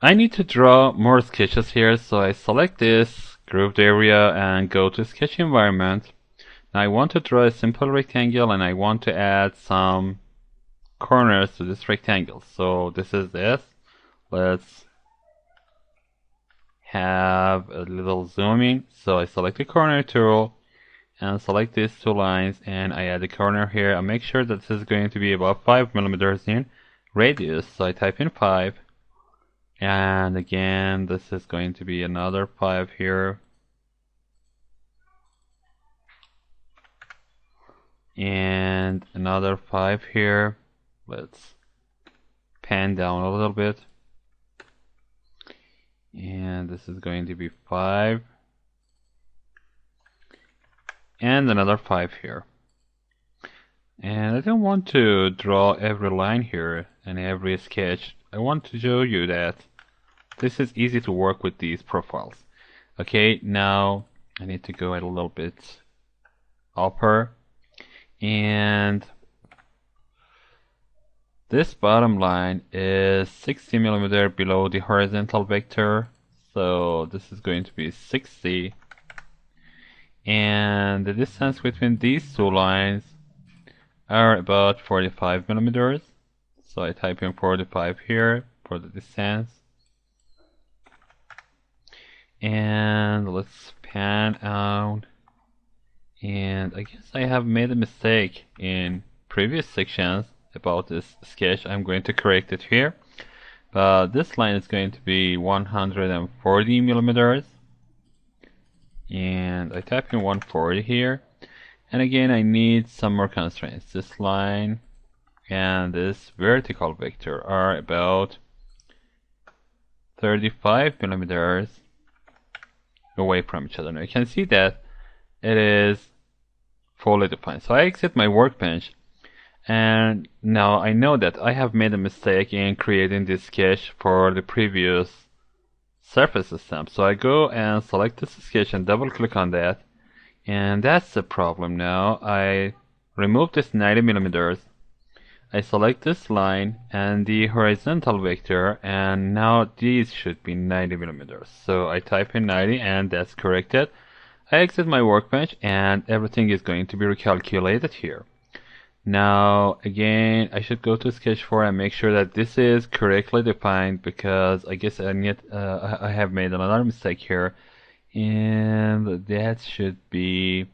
I need to draw more sketches here, so I select this grouped area and go to sketch environment. Now I want to draw a simple rectangle and I want to add some corners to this rectangle. So this is this. Let's have a little zooming. So I select the corner tool and select these two lines and I add a corner here. I make sure that this is going to be about 5 millimeters in radius. So I type in 5. And again, this is going to be another 5 here. And another 5 here. Let's pan down a little bit. And this is going to be 5. And another 5 here. And I don't want to draw every line here and every sketch. I want to show you that this is easy to work with these profiles. Okay, now I need to go a little bit upper, and this bottom line is 60 millimeter below the horizontal vector, so this is going to be 60, and the distance between these two lines are about 45 millimeters. So I type in 45 here for the distance. And let's pan out. And I guess I have made a mistake in previous sections about this sketch. I'm going to correct it here. But this line is going to be 140 millimeters. And I type in 140 here. And again, I need some more constraints. This line and this vertical vector are about 35 millimeters away from each other. Now you can see that it is fully defined. So I exit my workbench, and now I know that I have made a mistake in creating this sketch for the previous surface stamp. So I go and select this sketch and double click on that, and that's the problem. Now I remove this 90 millimeters. I select this line and the horizontal vector, and now these should be 90 millimeters. So I type in 90 and that's corrected. I exit my workbench and everything is going to be recalculated here. Now again, I should go to sketch 4 and make sure that this is correctly defined, because I guess I have made another mistake here, and that should be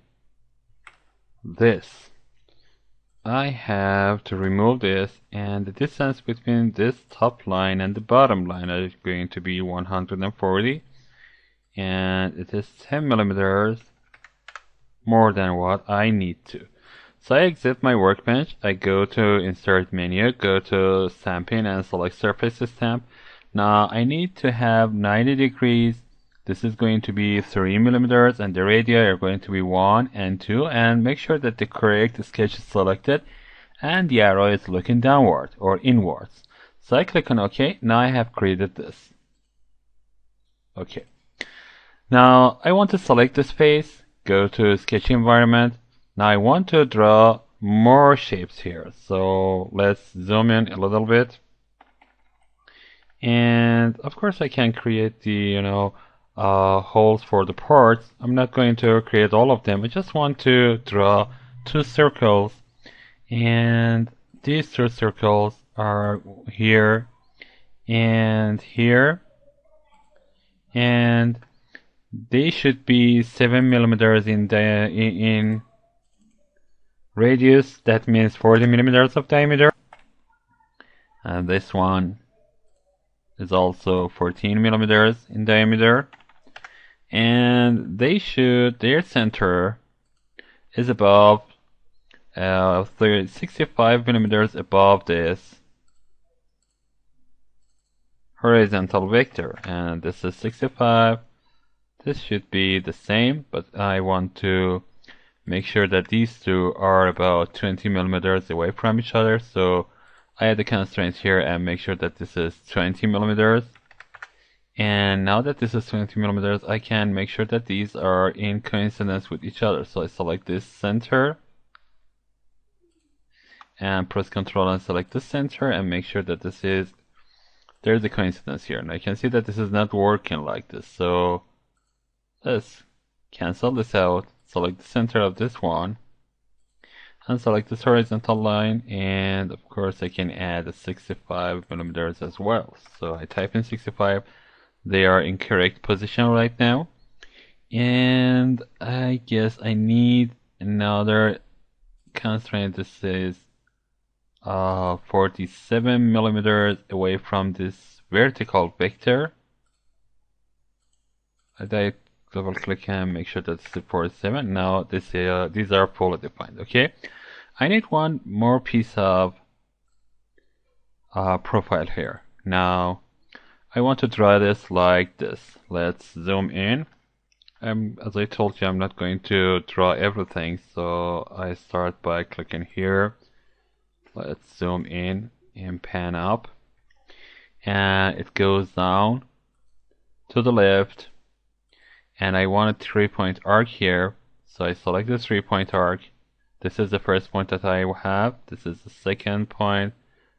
this. I have to remove this, and the distance between this top line and the bottom line is going to be 140, and it is 10 millimeters more than what I need to. So I exit my workbench, I go to insert menu, go to stamping and select surface stamp. Now I need to have 90 degrees. This is going to be 3 millimeters and the radii are going to be 1 and 2, and make sure that the correct sketch is selected and the arrow is looking downward or inwards. So I click on OK. Now I have created this. Okay. Now I want to select this face, go to sketch environment. Now I want to draw more shapes here. So let's zoom in a little bit. And of course I can create the, holes for the parts. I'm not going to create all of them. I just want to draw 2 circles, and these 2 circles are here and here, and they should be 7 millimeters in radius. That means 40 millimeters of diameter, and this one is also 14 millimeters in diameter, and their center is above 65 millimeters above this horizontal vector, and this is 65. This should be the same, but I want to make sure that these two are about 20 millimeters away from each other, so I add the constraints here and make sure that this is 20 millimeters. And now that this is 20 millimeters, I can make sure that these are in coincidence with each other. So I select this center and press Ctrl and select the center and make sure that this is there's a coincidence here. And I can see that this is not working like this. So let's cancel this out, select the center of this one, and select this horizontal line. And of course I can add a 65 millimeters as well. So I type in 65. They are in correct position right now. And I guess I need another constraint. This is 47 millimeters away from this vertical vector. I double click and make sure that it's 47. Now these are fully defined. Okay, I need one more piece of profile here. Now I want to draw this like this. Let's zoom in. As I told you, I'm not going to draw everything, so I start by clicking here. Let's zoom in and pan up, and it goes down to the left, and I want a 3-point arc here, so I select the 3-point arc. This is the first point that I have, this is the second point,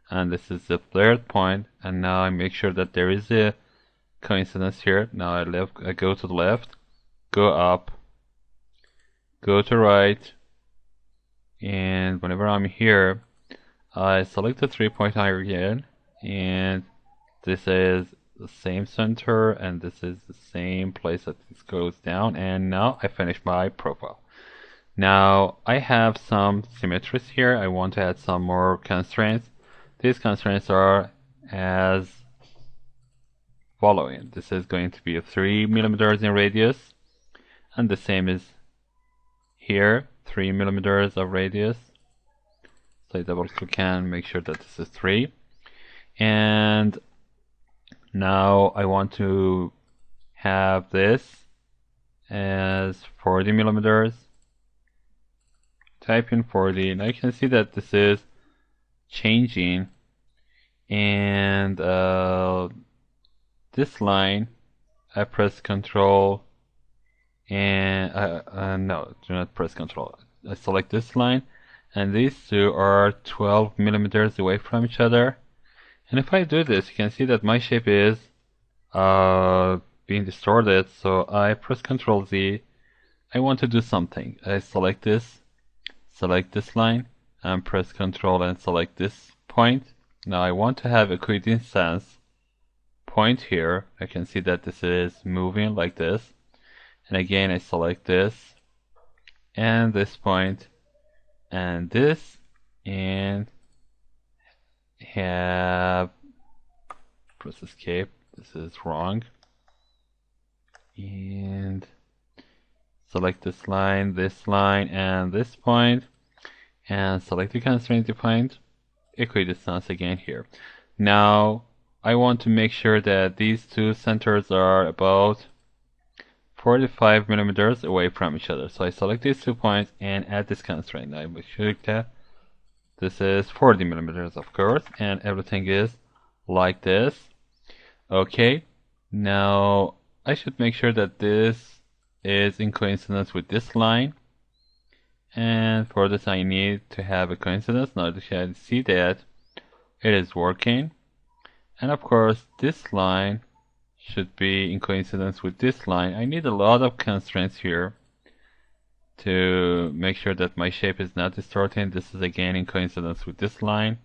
and this is the third point. And now I make sure that there is a coincidence here. Now I go to the left, go up, go to right, and whenever I'm here, I select the 3-point arc again, and this is the same center, and this is the same place that this goes down. And now I finish my profile. Now I have some symmetries here. I want to add some more constraints. These constraints are as following. This is going to be a 3 millimeters in radius, and the same is here, 3 millimeters of radius. So I double click and make sure that this is 3. And now I want to have this as 40 millimeters. Type in 40, and I can see that this is changing. And this line, I press Control, and no, do not press Control. I select this line, and these two are 12 millimeters away from each other. And if I do this, you can see that my shape is being distorted. So I press Ctrl Z. I want to do something. I select this line, and press Ctrl and select this point. Now I want to have a coincidence point here. I can see that this is moving like this. And again, I select this and this point and this, and have press escape. This is wrong. And select this line, and this point, and select the constraint defined equidistance again here. Now I want to make sure that these two centers are about 45 millimeters away from each other. So I select these 2 points and add this constraint. I make sure that this is 40 millimeters, of course, and everything is like this. Okay, now I should make sure that this is in coincidence with this line, and for this I need to have a coincidence. Now you can see that it is working, and of course this line should be in coincidence with this line. I need a lot of constraints here to make sure that my shape is not distorting. This is again in coincidence with this line,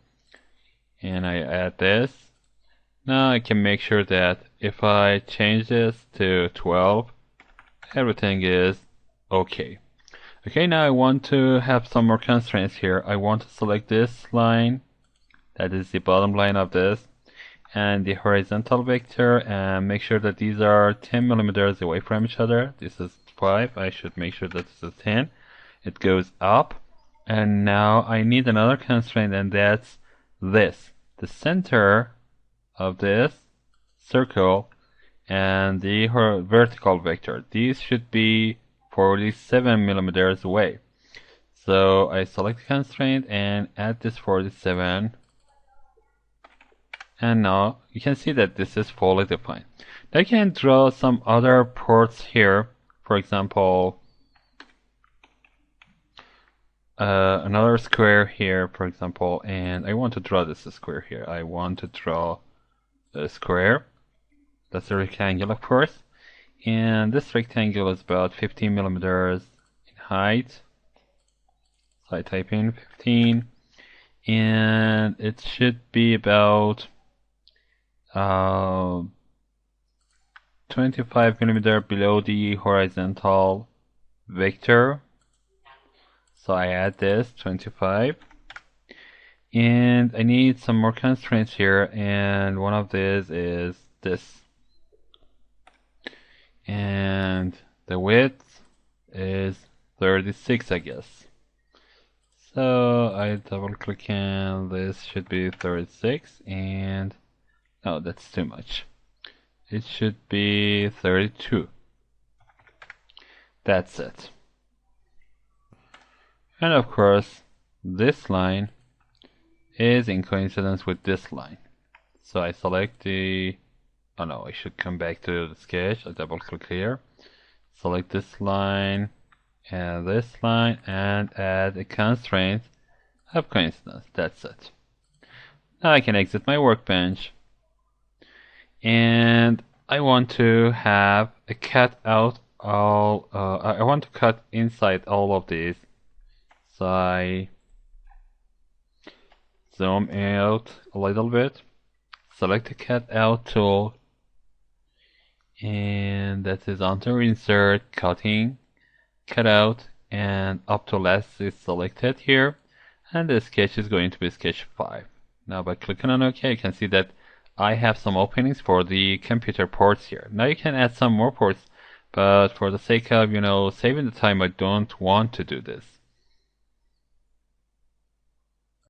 and I add this. Now I can make sure that if I change this to 12, everything is okay. Okay, now I want to have some more constraints here. I want to select this line, that is the bottom line of this, and the horizontal vector, and make sure that these are 10 millimeters away from each other. This is 5. I should make sure that this is 10. It goes up, and now I need another constraint, and that's this. The center of this circle and the vertical vector. These should be 47 millimeters away. So I select the constraint and add this 47. And now you can see that this is fully defined. I can draw some other ports here. For example, another square here, for example, and I want to draw this square here. I want to draw a square. That's a rectangle, of course. And this rectangle is about 15 millimeters in height. So I type in 15. And it should be about 25 millimeter below the horizontal vector. So I add this 25. And I need some more constraints here, and one of these is this. And the width is 36, I guess. So I double click and this should be 36, and no, that's too much. It should be 32. That's it. And of course, this line is in coincidence with this line. So I select the, oh no, I should come back to the sketch. I double click here, select this line and this line, and add a constraint of coincidence. That's it. Now I can exit my workbench, and I want to have a cut out all, I want to cut inside all of these. So I zoom out a little bit, select the cut out tool, and that is under insert, cutting, cut out, and up to last is selected here, and the sketch is going to be sketch 5. Now by clicking on OK, you can see that I have some openings for the computer ports here. Now you can add some more ports, but for the sake of saving the time, I don't want to do this.